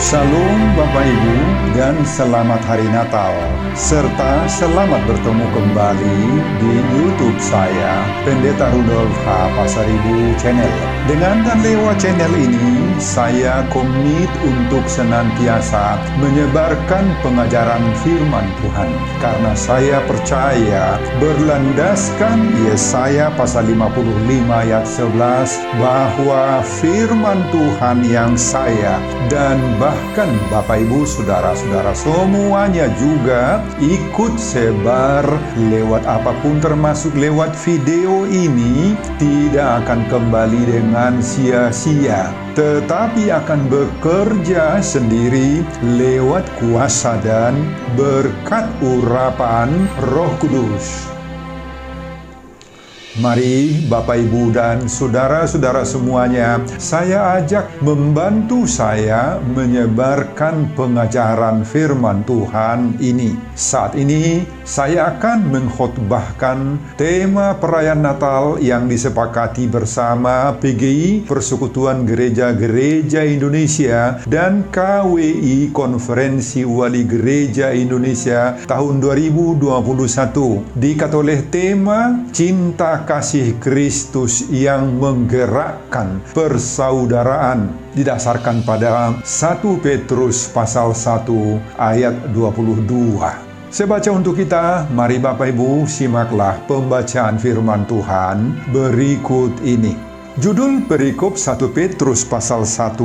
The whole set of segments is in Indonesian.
Salam Bapak Ibu dan selamat Hari Natal, serta selamat bertemu kembali di YouTube saya, Pendeta Rudolf H. Pasaribu Channel. Dengan dan lewat channel ini, saya komit untuk senantiasa menyebarkan pengajaran firman Tuhan. Karena saya percaya berlandaskan Yesaya pasal 55 ayat 11 bahwa firman Tuhan yang saya dan bahkan Bapak Ibu saudara-saudara semuanya juga ikut sebar lewat apapun, termasuk lewat video ini, tidak akan kembali dengan sia-sia, tetapi akan bekerja sendiri lewat kuasa dan berkat urapan Roh Kudus. Mari Bapak Ibu dan saudara-saudara semuanya, saya ajak membantu saya menyebarkan pengajaran firman Tuhan ini. Saat ini saya akan mengkhotbahkan tema perayaan Natal yang disepakati bersama PGI, Persekutuan Gereja-Gereja Indonesia, dan KWI, Konferensi Wali Gereja Indonesia tahun 2021. Diikat oleh tema Cinta Kasih Kristus yang menggerakkan persaudaraan, didasarkan pada 1 Petrus pasal 1 ayat 22. Saya baca untuk kita, mari Bapak Ibu simaklah pembacaan firman Tuhan berikut ini. Judul perikop 1 Petrus pasal 1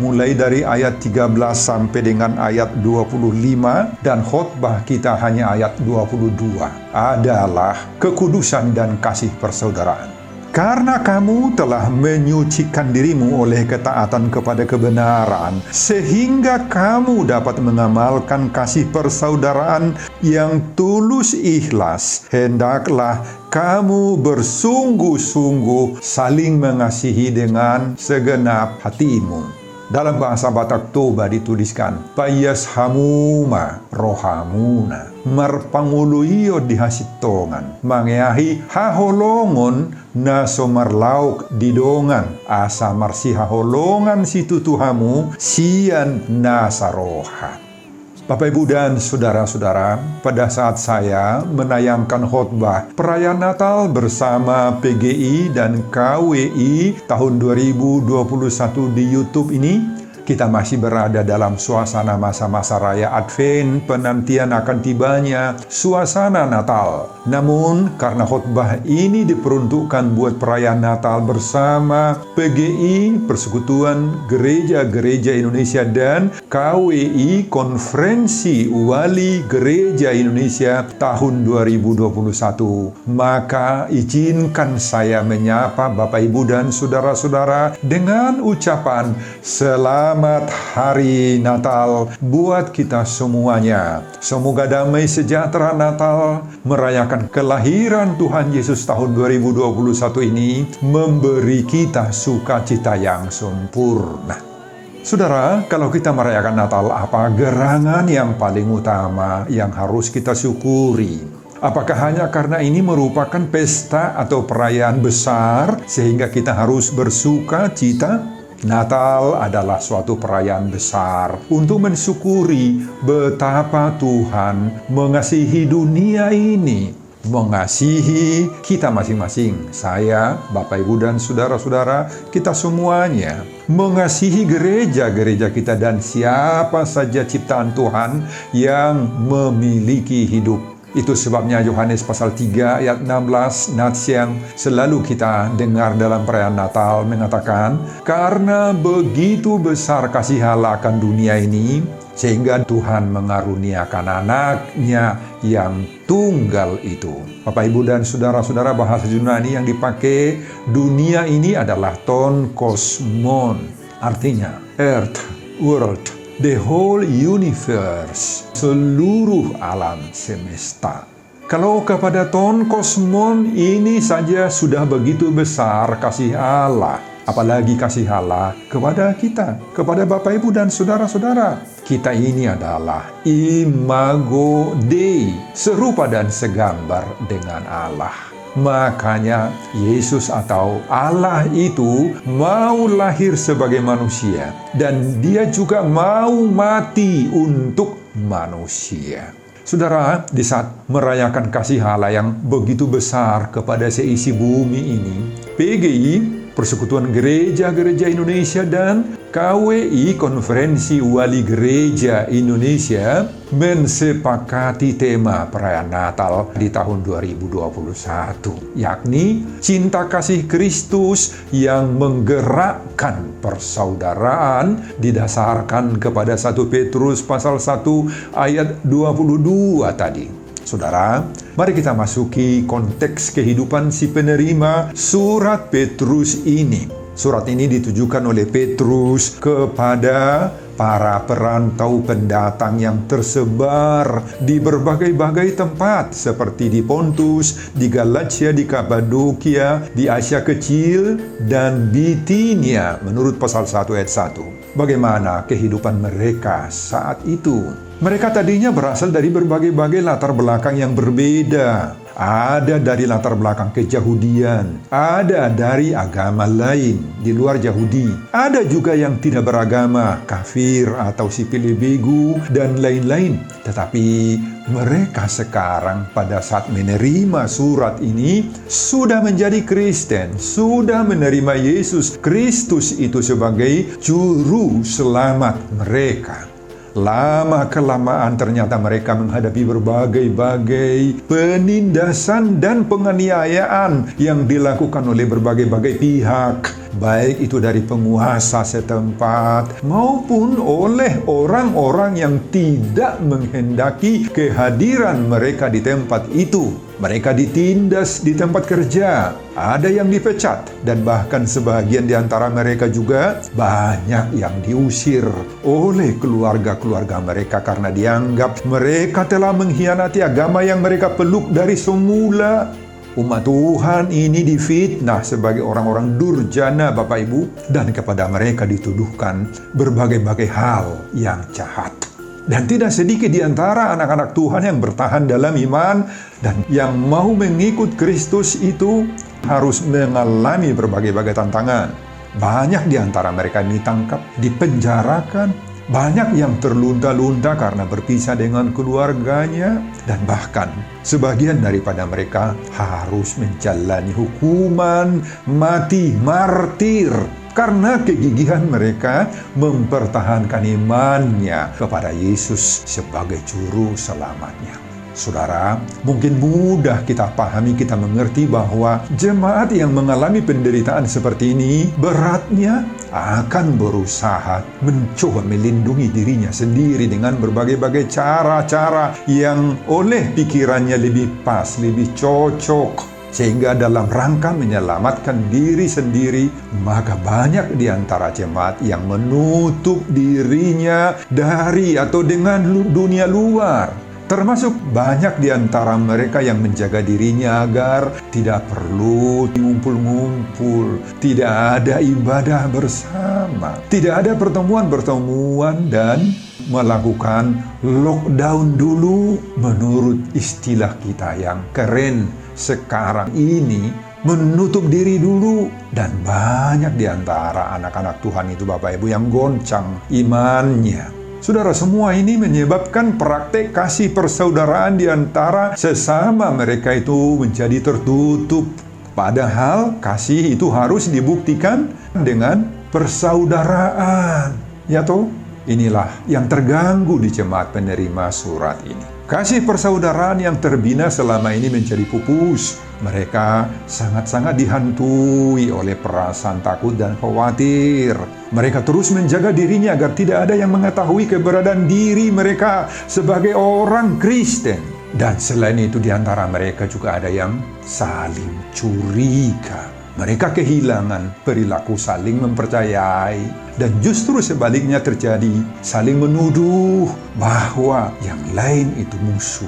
mulai dari ayat 13 sampai dengan ayat 25, dan khotbah kita hanya ayat 22 adalah kekudusan dan kasih persaudaraan. Karena kamu telah menyucikan dirimu oleh ketaatan kepada kebenaran, sehingga kamu dapat mengamalkan kasih persaudaraan yang tulus ikhlas. Hendaklah kamu bersungguh-sungguh saling mengasihi dengan segenap hatimu. Dalam bahasa Batak Toba dituliskan, Payas hamuma rohamuna, marpanguluyo dihasitongan, mangeahi haholongon na somarlauk didongan, asa marsi haholongan si tutuhamu, sian nasaroha. Bapak Ibu dan saudara-saudara, pada saat saya menayangkan khotbah perayaan Natal bersama PGI dan KWI tahun 2021 di YouTube ini, kita masih berada dalam suasana masa-masa raya Advent, penantian akan tibanya suasana Natal. Namun, karena khotbah ini diperuntukkan buat perayaan Natal bersama PGI, Persekutuan Gereja-Gereja Indonesia, dan KWI, Konferensi Wali Gereja Indonesia tahun 2021, maka izinkan saya menyapa Bapak Ibu dan saudara-saudara dengan ucapan Selamat Hari Natal buat kita semuanya. Semoga damai sejahtera Natal merayakan kelahiran Tuhan Yesus tahun 2021 ini memberi kita sukacita yang sempurna. Saudara, kalau kita merayakan Natal, apa gerangan yang paling utama yang harus kita syukuri? Apakah hanya karena ini merupakan pesta atau perayaan besar sehingga kita harus bersuka cita? Natal adalah suatu perayaan besar untuk mensyukuri betapa Tuhan mengasihi dunia ini, mengasihi kita masing-masing, saya, Bapak Ibu dan saudara-saudara, kita semuanya, mengasihi gereja-gereja kita dan siapa saja ciptaan Tuhan yang memiliki hidup. Itu sebabnya Yohanes pasal 3 ayat 16 nats yang selalu kita dengar dalam perayaan Natal mengatakan, karena begitu besar kasih Allah akan dunia ini, sehingga Tuhan mengaruniakan anaknya yang tunggal itu. Bapak Ibu dan saudara-saudara, bahasa Yunani yang dipakai dunia ini adalah ton kosmon, artinya earth, world, the whole universe, seluruh alam semesta. Kalau kepada ton kosmon ini saja sudah begitu besar kasih Allah, apalagi kasih Allah kepada kita, kepada Bapak Ibu dan saudara-saudara. Kita ini adalah imago Dei, serupa dan segambar dengan Allah. Makanya Yesus atau Allah itu mau lahir sebagai manusia, dan Dia juga mau mati untuk manusia. Saudara, di saat merayakan kasih Allah yang begitu besar kepada seisi bumi ini, PGI, Persekutuan Gereja-Gereja Indonesia, dan KWI, Konferensi Wali Gereja Indonesia, mensepakati tema perayaan Natal di tahun 2021, yakni cinta kasih Kristus yang menggerakkan persaudaraan didasarkan kepada 1 Petrus pasal 1 ayat 22 tadi. Saudara, mari kita masuki konteks kehidupan si penerima surat Petrus ini. Surat ini ditujukan oleh Petrus kepada para perantau pendatang yang tersebar di berbagai-bagai tempat, seperti di Pontus, di Galatia, di Kapadokia, di Asia Kecil, dan Bitinia, menurut pasal 1 ayat 1. Bagaimana kehidupan mereka saat itu? Mereka tadinya berasal dari berbagai-bagai latar belakang yang berbeda. Ada dari latar belakang keyahudian, ada dari agama lain di luar Yahudi, ada juga yang tidak beragama, kafir atau sipil begu, dan lain-lain. Tetapi mereka sekarang pada saat menerima surat ini sudah menjadi Kristen, sudah menerima Yesus Kristus itu sebagai juru selamat mereka. Lama-kelamaan ternyata mereka menghadapi berbagai-bagai penindasan dan penganiayaan yang dilakukan oleh berbagai-bagai pihak, baik itu dari penguasa setempat maupun oleh orang-orang yang tidak menghendaki kehadiran mereka di tempat itu. Mereka ditindas di tempat kerja, ada yang dipecat, dan bahkan sebagian di antara mereka juga banyak yang diusir oleh keluarga-keluarga mereka karena dianggap mereka telah mengkhianati agama yang mereka peluk dari semula. Umat Tuhan ini difitnah sebagai orang-orang durjana, Bapak Ibu, dan kepada mereka dituduhkan berbagai-bagai hal yang jahat. Dan tidak sedikit di antara anak-anak Tuhan yang bertahan dalam iman dan yang mau mengikut Kristus itu harus mengalami berbagai-bagai tantangan. Banyak di antara mereka ditangkap, dipenjarakan, banyak yang terlunta-lunta karena berpisah dengan keluarganya, dan bahkan sebagian daripada mereka harus menjalani hukuman mati martir karena kegigihan mereka mempertahankan imannya kepada Yesus sebagai juru selamatnya. Saudara, mungkin mudah kita pahami, kita mengerti bahwa jemaat yang mengalami penderitaan seperti ini beratnya akan berusaha mencoba melindungi dirinya sendiri dengan berbagai-bagai cara-cara yang oleh pikirannya lebih pas, lebih cocok. Sehingga dalam rangka menyelamatkan diri sendiri, maka banyak di antara jemaat yang menutup dirinya dari atau dengan dunia luar. Termasuk banyak di antara mereka yang menjaga dirinya agar tidak perlu ngumpul-ngumpul, tidak ada ibadah bersama, tidak ada pertemuan-pertemuan, dan melakukan lockdown dulu menurut istilah kita yang keren sekarang ini, menutup diri dulu. Dan banyak di antara anak-anak Tuhan itu, Bapak Ibu, yang goncang imannya. Saudara, semua ini menyebabkan praktek kasih persaudaraan di antara sesama mereka itu menjadi tertutup. Padahal kasih itu harus dibuktikan dengan persaudaraan. Ya toh? Inilah yang terganggu di jemaat penerima surat ini. Kasih persaudaraan yang terbina selama ini menjadi pupus. Mereka sangat-sangat dihantui oleh perasaan takut dan khawatir. Mereka terus menjaga dirinya agar tidak ada yang mengetahui keberadaan diri mereka sebagai orang Kristen. Dan selain itu di antara mereka juga ada yang saling curiga. Mereka kehilangan perilaku saling mempercayai. Dan justru sebaliknya terjadi saling menuduh bahwa yang lain itu musuh.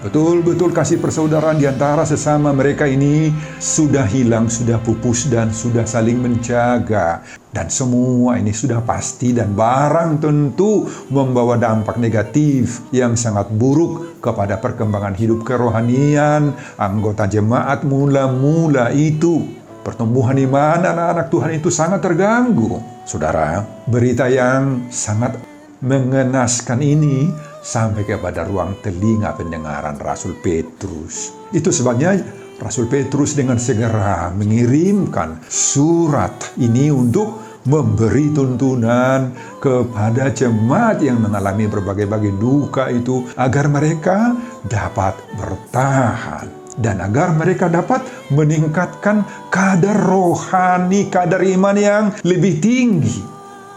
Betul-betul kasih persaudaraan di antara sesama mereka ini sudah hilang, sudah pupus, dan sudah saling menjaga. Dan semua ini sudah pasti dan barang tentu membawa dampak negatif yang sangat buruk kepada perkembangan hidup kerohanian anggota jemaat mula-mula itu. Pertumbuhan iman anak-anak Tuhan itu sangat terganggu. Saudara, berita yang sangat mengenaskan ini sampai kepada ruang telinga pendengaran Rasul Petrus. Itu sebabnya Rasul Petrus dengan segera mengirimkan surat ini untuk memberi tuntunan kepada jemaat yang mengalami berbagai-bagai duka itu agar mereka dapat bertahan dan agar mereka dapat meningkatkan kadar rohani, kadar iman yang lebih tinggi.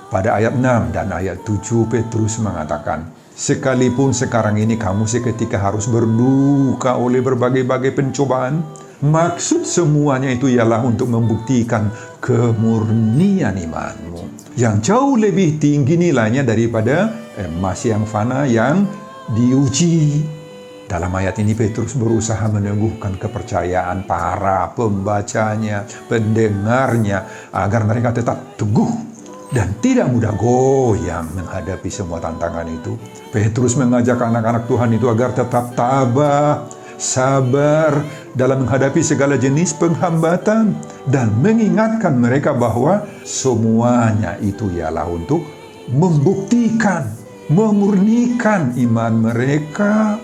Pada ayat 6 dan ayat 7 Petrus mengatakan, sekalipun sekarang ini kamu seketika harus berduka oleh berbagai-bagai pencobaan, maksud semuanya itu ialah untuk membuktikan kemurnian imanmu yang jauh lebih tinggi nilainya daripada emas yang fana yang diuji. Dalam ayat ini Petrus berusaha meneguhkan kepercayaan para pembacanya, pendengarnya, agar mereka tetap teguh dan tidak mudah goyang menghadapi semua tantangan itu. Petrus mengajak anak-anak Tuhan itu agar tetap tabah, sabar dalam menghadapi segala jenis penghambatan dan mengingatkan mereka bahwa semuanya itu ialah untuk membuktikan, memurnikan iman mereka.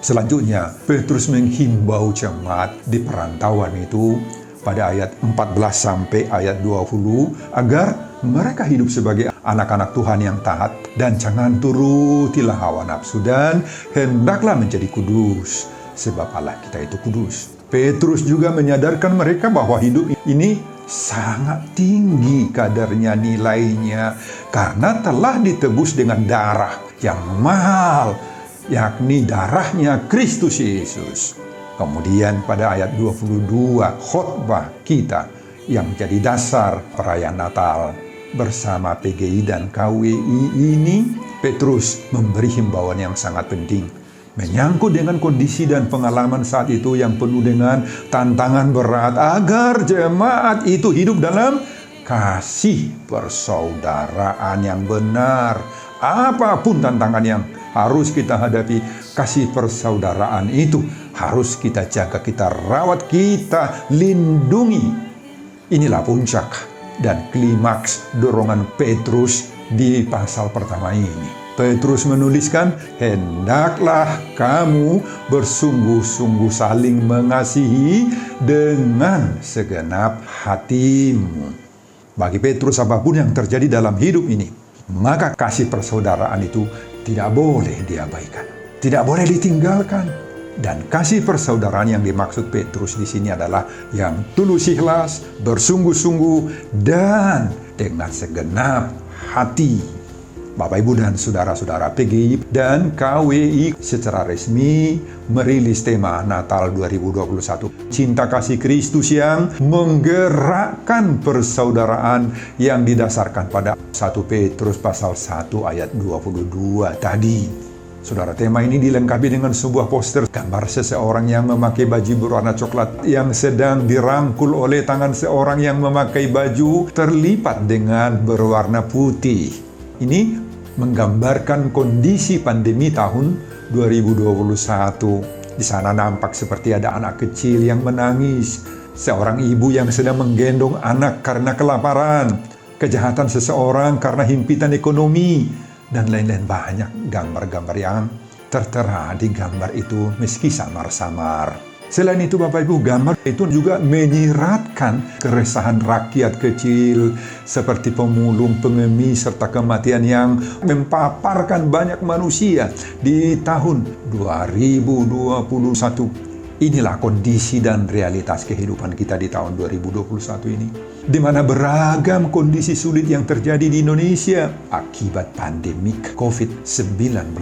Selanjutnya, Petrus menghimbau jemaat di perantauan itu pada ayat 14 sampai ayat 20 agar mereka hidup sebagai anak-anak Tuhan yang taat dan jangan turutilah hawa nafsu dan hendaklah menjadi kudus sebab Allah kita itu kudus. Petrus juga menyadarkan mereka bahwa hidup ini sangat tinggi kadarnya, nilainya, karena telah ditebus dengan darah yang mahal, yakni darahnya Kristus Yesus. Kemudian pada ayat 22 khotbah kita yang menjadi dasar perayaan Natal bersama PGI dan KWI ini, Petrus memberi himbauan yang sangat penting menyangkut dengan kondisi dan pengalaman saat itu yang penuh dengan tantangan berat agar jemaat itu hidup dalam kasih persaudaraan yang benar. Apapun tantangan yang harus kita hadapi, kasih persaudaraan itu harus kita jaga, kita rawat, kita lindungi. Inilah puncak dan klimaks dorongan Petrus di pasal pertama ini. Petrus menuliskan, hendaklah kamu bersungguh-sungguh saling mengasihi dengan segenap hatimu. Bagi Petrus, apapun yang terjadi dalam hidup ini, maka kasih persaudaraan itu tidak boleh diabaikan, tidak boleh ditinggalkan. Dan kasih persaudaraan yang dimaksud Petrus di sini adalah yang tulus ikhlas, bersungguh-sungguh, dan dengan segenap hati. Bapak, Ibu, dan Saudara-saudara, PGI dan KWI secara resmi merilis tema Natal 2021. Cinta kasih Kristus yang menggerakkan persaudaraan yang didasarkan pada 1 Petrus pasal 1 ayat 22 tadi. Saudara, tema ini dilengkapi dengan sebuah poster gambar seseorang yang memakai baju berwarna coklat yang sedang dirangkul oleh tangan seorang yang memakai baju terlipat dengan berwarna putih. Ini menggambarkan kondisi pandemi tahun 2021. Di sana nampak seperti ada anak kecil yang menangis, seorang ibu yang sedang menggendong anak karena kelaparan, kejahatan seseorang karena himpitan ekonomi, dan lain-lain. Banyak gambar-gambar yang tertera di gambar itu meski samar-samar. Selain itu, Bapak Ibu, gambar itu juga menyiratkan keresahan rakyat kecil seperti pemulung, pengemis, serta kematian yang mempaparkan banyak manusia di tahun 2021. Inilah kondisi dan realitas kehidupan kita di tahun 2021 ini, di mana beragam kondisi sulit yang terjadi di Indonesia akibat pandemik COVID-19.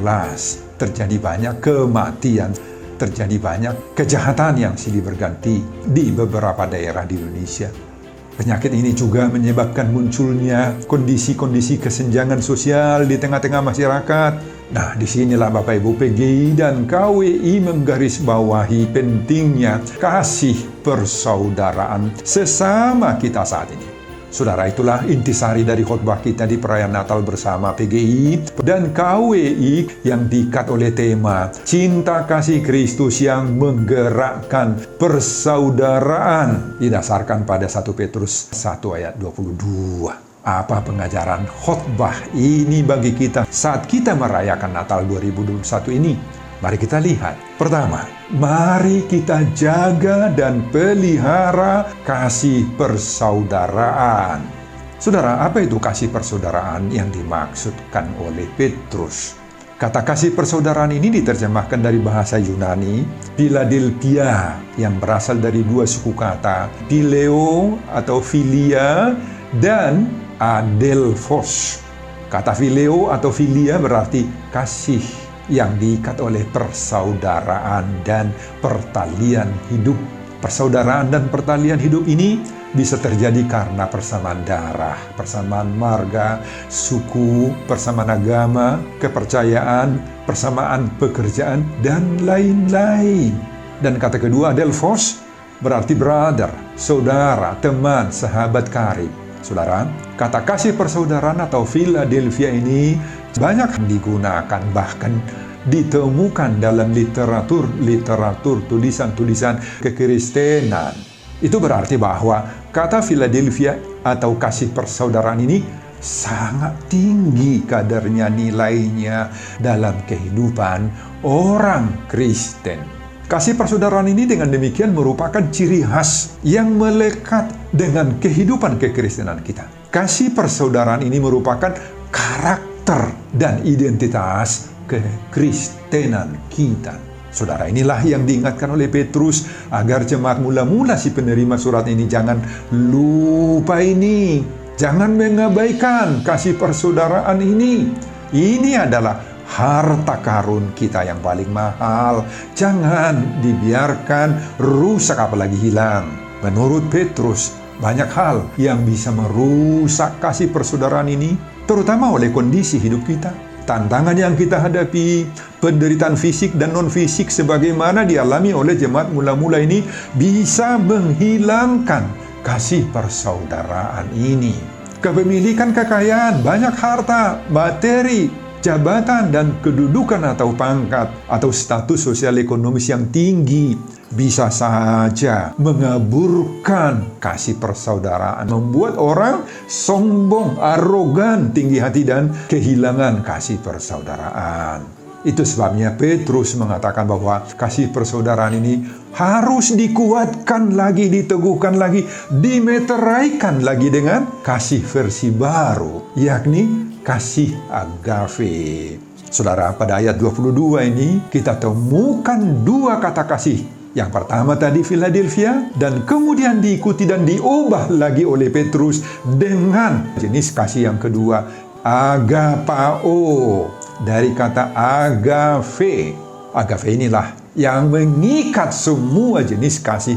Terjadi banyak kematian, terjadi banyak kejahatan yang silih berganti di beberapa daerah di Indonesia. Penyakit ini juga menyebabkan munculnya kondisi-kondisi kesenjangan sosial di tengah-tengah masyarakat, Nah, disinilah Bapak Ibu, PGI dan KWI menggarisbawahi pentingnya kasih persaudaraan sesama kita saat ini. Saudara, itulah intisari dari khotbah kita di perayaan Natal bersama PGI dan KWI yang diikat oleh tema Cinta Kasih Kristus yang menggerakkan persaudaraan, didasarkan pada 1 Petrus 1 ayat 22. Apa pengajaran khotbah ini bagi kita saat kita merayakan Natal 2021 ini? Mari kita lihat. Pertama, mari kita jaga dan pelihara kasih persaudaraan. Saudara, apa itu kasih persaudaraan yang dimaksudkan oleh Petrus? Kata kasih persaudaraan ini diterjemahkan dari bahasa Yunani, Philadelphia, yang berasal dari dua suku kata, phileo atau philia dan adelphos. Kata phileo atau philia berarti kasih yang diikat oleh persaudaraan dan pertalian hidup. Persaudaraan dan pertalian hidup ini bisa terjadi karena persamaan darah, persamaan marga, suku, persamaan agama, kepercayaan, persamaan pekerjaan, dan lain-lain. Dan kata kedua, adelphos, berarti brother, saudara, teman, sahabat karib. Saudara, kata kasih persaudaraan atau Philadelphia ini banyak digunakan, bahkan ditemukan dalam literatur tulisan-tulisan kekristenan. Itu berarti bahwa kata Philadelphia atau kasih persaudaraan ini sangat tinggi kadarnya, nilainya dalam kehidupan orang Kristen. Kasih persaudaraan ini dengan demikian merupakan ciri khas yang melekat dengan kehidupan kekristenan kita. Kasih persaudaraan ini merupakan karakter dan identitas kekristenan kita. Saudara, inilah yang diingatkan oleh Petrus agar jemaat mula-mula si penerima surat ini jangan lupa ini. Jangan mengabaikan kasih persaudaraan ini. Ini adalah harta karun kita yang paling mahal. Jangan dibiarkan rusak apalagi hilang. Menurut Petrus, banyak hal yang bisa merusak kasih persaudaraan ini, terutama oleh kondisi hidup kita. Tantangan yang kita hadapi, penderitaan fisik dan non-fisik sebagaimana dialami oleh jemaat mula-mula ini bisa menghilangkan kasih persaudaraan ini. Kepemilikan kekayaan, banyak harta, materi, jabatan dan kedudukan atau pangkat atau status sosial ekonomis yang tinggi bisa saja mengaburkan kasih persaudaraan, membuat orang sombong, arogan, tinggi hati dan kehilangan kasih persaudaraan. Itu sebabnya Petrus mengatakan bahwa kasih persaudaraan ini harus dikuatkan lagi, diteguhkan lagi, dimeteraikan lagi dengan kasih versi baru, yakni kasih agape. Saudara, pada ayat 22 ini kita temukan dua kata kasih. Yang pertama tadi Philadelphia, dan kemudian diikuti dan diubah lagi oleh Petrus dengan jenis kasih yang kedua, agapao, dari kata agape. Agape inilah yang mengikat semua jenis kasih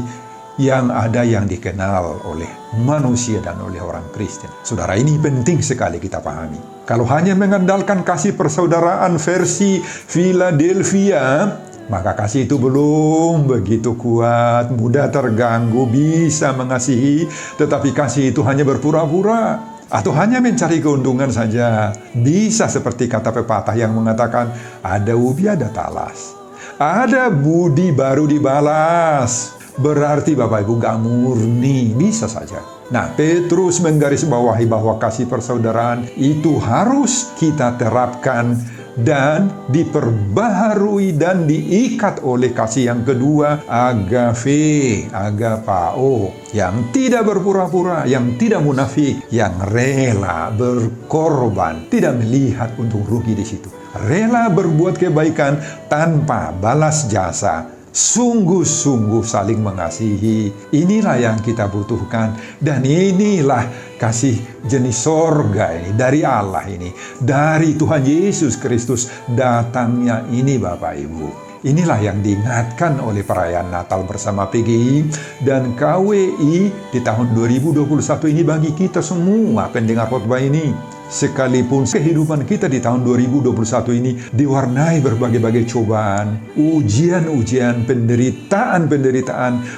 yang ada yang dikenal oleh manusia dan oleh orang Kristen. Saudara, ini penting sekali kita pahami. Kalau hanya mengandalkan kasih persaudaraan versi Philadelphia, maka kasih itu belum begitu kuat, mudah terganggu, bisa mengasihi, tetapi kasih itu hanya berpura-pura atau hanya mencari keuntungan saja. Bisa seperti kata pepatah yang mengatakan, ada ubi ada talas, ada budi baru dibalas. Berarti Bapak Ibu gak murni, bisa saja. Nah, Petrus menggarisbawahi bahwa kasih persaudaraan itu harus kita terapkan dan diperbaharui dan diikat oleh kasih yang kedua, agape, agapao, yang tidak berpura-pura, yang tidak munafik, yang rela berkorban, tidak melihat untung rugi di situ. Rela berbuat kebaikan tanpa balas jasa. Sungguh-sungguh saling mengasihi. Inilah yang kita butuhkan. Dan inilah kasih jenis sorga ini, dari Allah ini, dari Tuhan Yesus Kristus datangnya ini Bapak Ibu. Inilah yang diingatkan oleh perayaan Natal bersama PGI dan KWI di tahun 2021 ini bagi kita semua pendengar khotbah ini. sekalipun kehidupan kita di tahun 2021 ini diwarnai berbagai-bagai cobaan, ujian-ujian, penderitaan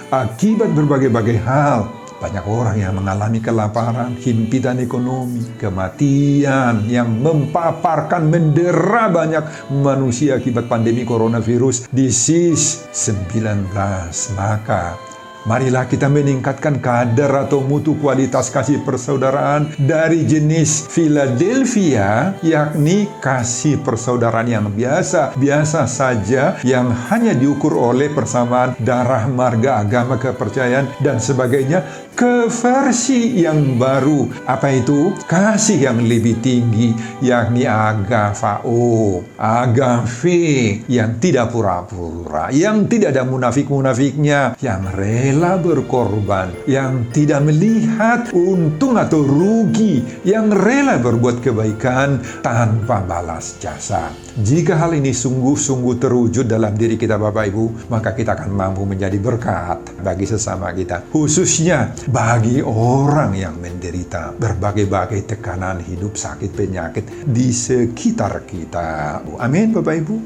akibat berbagai-bagai hal. Banyak orang yang mengalami kelaparan, himpitan ekonomi, kematian yang mendera banyak manusia akibat pandemi coronavirus disease 19. Maka marilah kita meningkatkan kadar atau mutu kualitas kasih persaudaraan dari jenis Philadelphia, yakni kasih persaudaraan yang biasa saja, yang hanya diukur oleh persamaan darah, marga, agama, kepercayaan, dan sebagainya, ke versi yang baru. Apa itu? Kasih yang lebih tinggi, yakni agapao, agape, yang tidak pura-pura, yang tidak ada munafik-munafiknya, yang rela berkorban, yang tidak melihat untung atau rugi, yang rela berbuat kebaikan tanpa balas jasa. Jika hal ini sungguh-sungguh terwujud dalam diri kita, Bapak Ibu, maka kita akan mampu menjadi berkat bagi sesama kita, khususnya bagi orang yang menderita berbagai-bagai tekanan hidup, sakit, penyakit di sekitar kita. Amin, Bapak Ibu.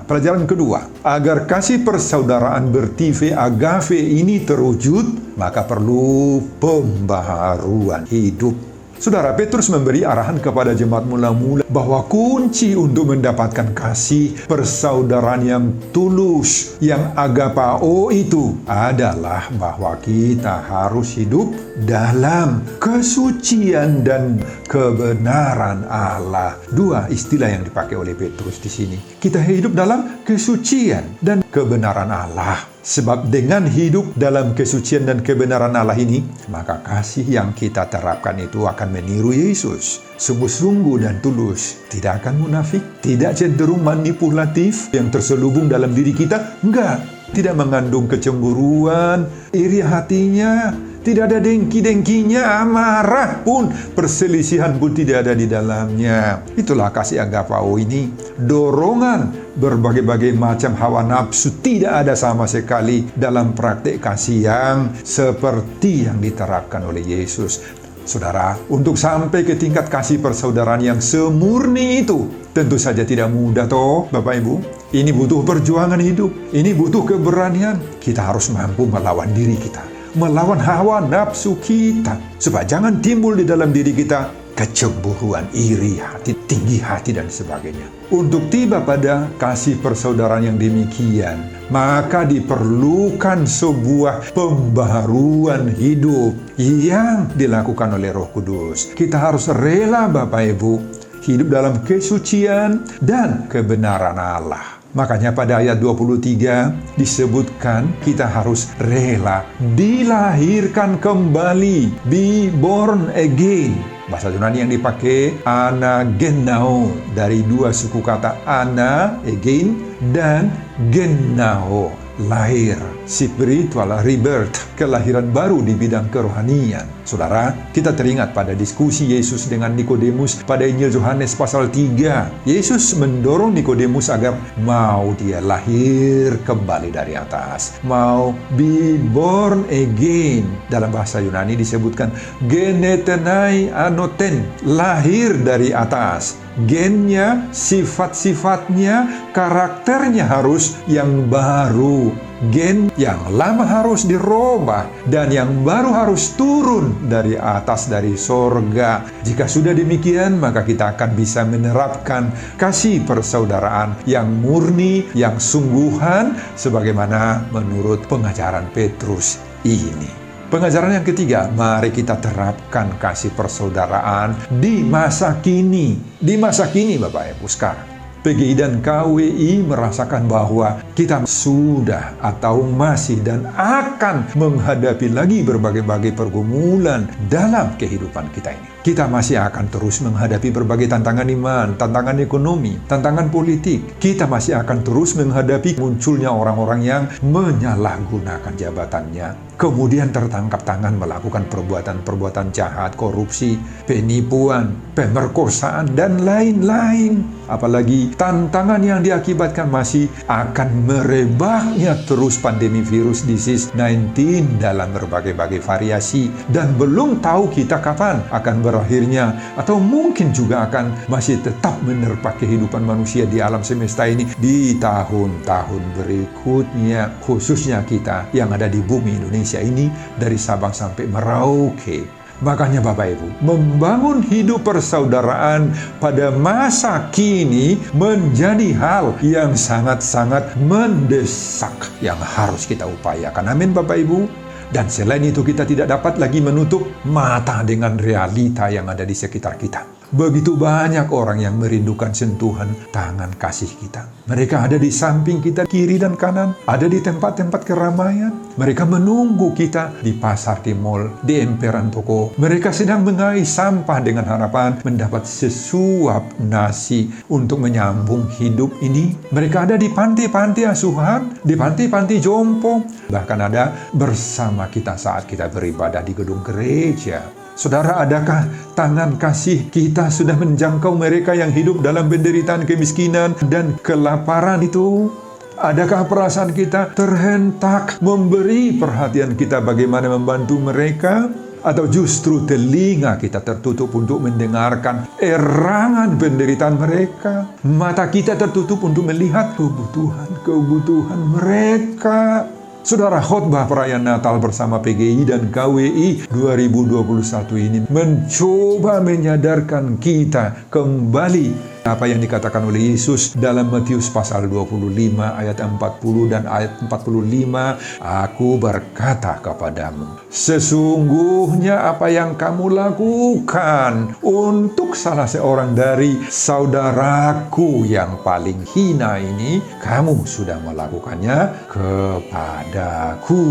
Pelajaran kedua, agar kasih persaudaraan bertipe agape ini terwujud, maka perlu pembaharuan hidup. Saudara, Petrus memberi arahan kepada jemaat mula-mula bahwa kunci untuk mendapatkan kasih persaudaraan yang tulus, yang agapao itu adalah bahwa kita harus hidup dalam kesucian dan kebenaran Allah. Dua istilah yang dipakai oleh Petrus di sini. Kita hidup dalam kesucian dan kebenaran Allah. Sebab dengan hidup dalam kesucian dan kebenaran Allah ini, maka kasih yang kita terapkan itu akan meniru Yesus. Sungguh-sungguh dan tulus. Tidak akan munafik, tidak cenderung manipulatif yang terselubung dalam diri kita. Enggak. Tidak mengandung kecemburuan, iri hatinya, tidak ada dengki-dengkinya, amarah pun, perselisihan pun tidak ada di dalamnya. Itulah kasih agapao ini. Dorongan berbagai-bagai macam hawa nafsu tidak ada sama sekali dalam praktek kasih yang seperti yang diterapkan oleh Yesus. Saudara, untuk sampai ke tingkat kasih persaudaraan yang semurni itu, tentu saja tidak mudah toh, Bapak Ibu. Ini butuh perjuangan hidup, ini butuh keberanian. Kita harus mampu melawan diri kita, melawan hawa nafsu kita, supaya jangan timbul di dalam diri kita kecemburuan, iri hati, tinggi hati, dan sebagainya. Untuk tiba pada kasih persaudaraan yang demikian, maka diperlukan sebuah pembaharuan hidup yang dilakukan oleh Roh Kudus. Kita harus rela, Bapak Ibu, hidup dalam kesucian dan kebenaran Allah. Makanya pada ayat 23 disebutkan kita harus rela dilahirkan kembali, be born again. Bahasa Yunani yang dipakai anagenao, dari dua suku kata ana, again, dan genao, lahir, spiritual rebirth, kelahiran baru di bidang kerohanian. Saudara, kita teringat pada diskusi Yesus dengan Nikodemus pada Injil Yohanes pasal 3. Yesus mendorong Nikodemus agar mau dia lahir kembali dari atas, mau be born again. Dalam bahasa Yunani disebutkan genetenai anoten, lahir dari atas. Gennya, sifat-sifatnya, karakternya harus yang baru. Gen yang lama harus dirubah, dan yang baru harus turun dari atas, dari sorga. Jika sudah demikian, maka kita akan bisa menerapkan kasih persaudaraan yang murni, yang sungguhan, sebagaimana menurut pengajaran Petrus ini. Pengajaran yang ketiga, mari kita terapkan kasih persaudaraan di masa kini. Di masa kini, Bapak Ibu sekarang. PGI dan KWI merasakan bahwa kita sudah atau masih dan akan menghadapi lagi berbagai-bagai pergumulan dalam kehidupan kita ini. Kita masih akan terus menghadapi berbagai tantangan iman, tantangan ekonomi, tantangan politik. Kita masih akan terus menghadapi munculnya orang-orang yang menyalahgunakan jabatannya kemudian tertangkap tangan melakukan perbuatan-perbuatan jahat, korupsi, penipuan, pemerkosaan, dan lain-lain. Apalagi tantangan yang diakibatkan masih akan merebaknya terus pandemi virus disease 19 dalam berbagai-bagai variasi, dan belum tahu kita kapan akan berakhirnya, atau mungkin juga akan masih tetap menerpa kehidupan manusia di alam semesta ini di tahun-tahun berikutnya, khususnya kita yang ada di bumi Indonesia ini dari Sabang sampai Merauke. Makanya Bapak Ibu, membangun hidup persaudaraan pada masa kini menjadi hal yang sangat-sangat mendesak yang harus kita upayakan. Amin Bapak Ibu. Dan selain itu kita tidak dapat lagi menutup mata dengan realita yang ada di sekitar kita. Begitu banyak orang yang merindukan sentuhan tangan kasih kita. Mereka ada di samping kita, kiri dan kanan. Ada di tempat-tempat keramaian. Mereka menunggu kita di pasar, di mall, di emperan toko. Mereka sedang mengais sampah dengan harapan mendapat sesuap nasi untuk menyambung hidup ini. Mereka ada di panti-panti asuhan, di panti-panti jompo. Bahkan ada bersama kita saat kita beribadah di gedung gereja. Saudara, adakah tangan kasih kita sudah menjangkau mereka yang hidup dalam penderitaan kemiskinan dan kelaparan itu? Adakah perasaan kita terhentak memberi perhatian kita bagaimana membantu mereka? Atau justru telinga kita tertutup untuk mendengarkan erangan penderitaan mereka? Mata kita tertutup untuk melihat kebutuhan mereka? Saudara, khotbah perayaan Natal bersama PGI dan KWI 2021 ini mencoba menyadarkan kita kembali apa yang dikatakan oleh Yesus dalam Matius pasal 25 ayat 40 dan ayat 45. Aku berkata kepadamu, sesungguhnya apa yang kamu lakukan untuk salah seorang dari saudaraku yang paling hina ini, kamu sudah melakukannya kepadaku.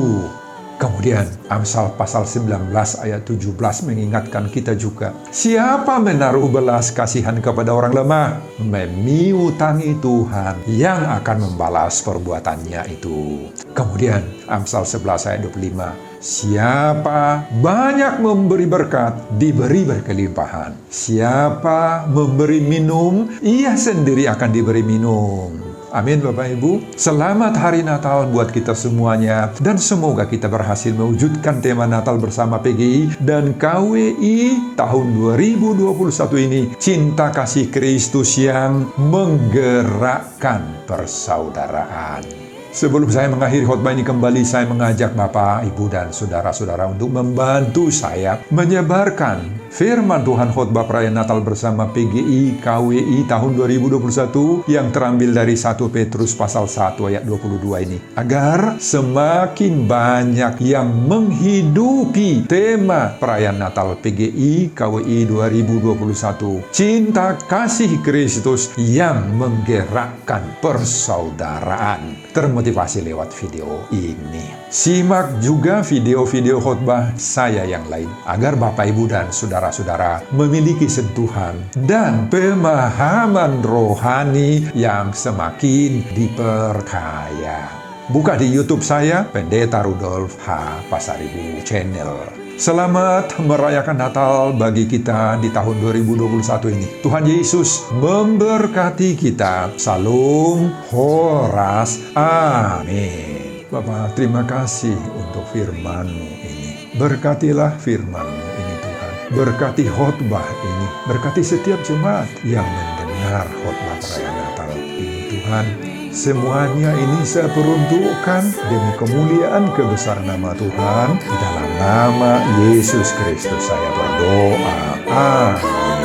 Kemudian Amsal pasal 19 ayat 17 mengingatkan kita juga, siapa menaruh belas kasihan kepada orang lemah, memiutangi Tuhan yang akan membalas perbuatannya itu. Kemudian Amsal 11 ayat 25, siapa banyak memberi berkat, diberi berkelimpahan. Siapa memberi minum, ia sendiri akan diberi minum. Amin Bapak Ibu. Selamat Hari Natal buat kita semuanya. Dan semoga kita berhasil mewujudkan tema Natal bersama PGI dan KWI tahun 2021 ini. Cinta kasih Kristus yang menggerakkan persaudaraan. Sebelum saya mengakhiri khotbah ini kembali, saya mengajak Bapak, Ibu, dan saudara-saudara untuk membantu saya menyebarkan firman Tuhan khotbah perayaan Natal bersama PGI KWI tahun 2021 yang terambil dari 1 Petrus pasal 1 ayat 22 ini. Agar semakin banyak yang menghidupi tema perayaan Natal PGI KWI 2021. Cinta kasih Kristus yang menggerakkan persaudaraan. Termotivasi lewat video ini. Simak juga video-video khotbah saya yang lain agar Bapak Ibu dan saudara-saudara memiliki sentuhan dan pemahaman rohani yang semakin diperkaya. Buka di YouTube saya, Pendeta Rudolf H. Pasaribu Channel. Selamat merayakan Natal bagi kita di tahun 2021 ini. Tuhan Yesus memberkati kita. Salam Horas. Amin. Bapak, terima kasih untuk firman-Mu ini. Berkatilah firman-Mu ini Tuhan. Berkati khotbah ini. Berkati setiap jemaat yang mendengar khotbah perayaan Natal ini Tuhan. Semuanya ini saya peruntukkan demi kemuliaan kebesaran nama Tuhan. Di dalam nama Yesus Kristus saya berdoa. Amin.